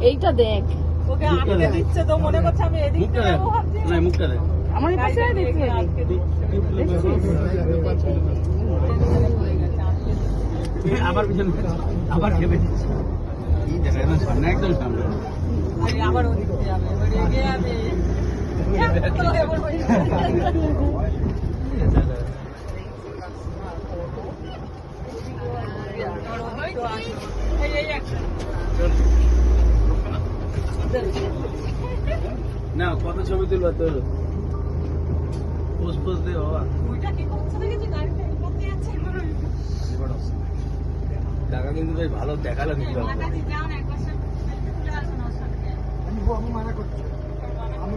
এইটা দেখ ওকে আটকে দিচ্ছে তো মনে করছে আমি এদিকে যাবো ভাবছি না মুখটা দেখ আমার পাশে দেখতে আবার পিছনে আবার খেবে কি দেখা না সামনে একদম সামনে আবার ওদিকে যাবে এগিয়ে যাবে না কত ছবি তুলবা তোর পোস্ট দে বাবা টাকা কিন্তু বেশ ভালো দেখালো কিন্তু আমি মানা করছি আমি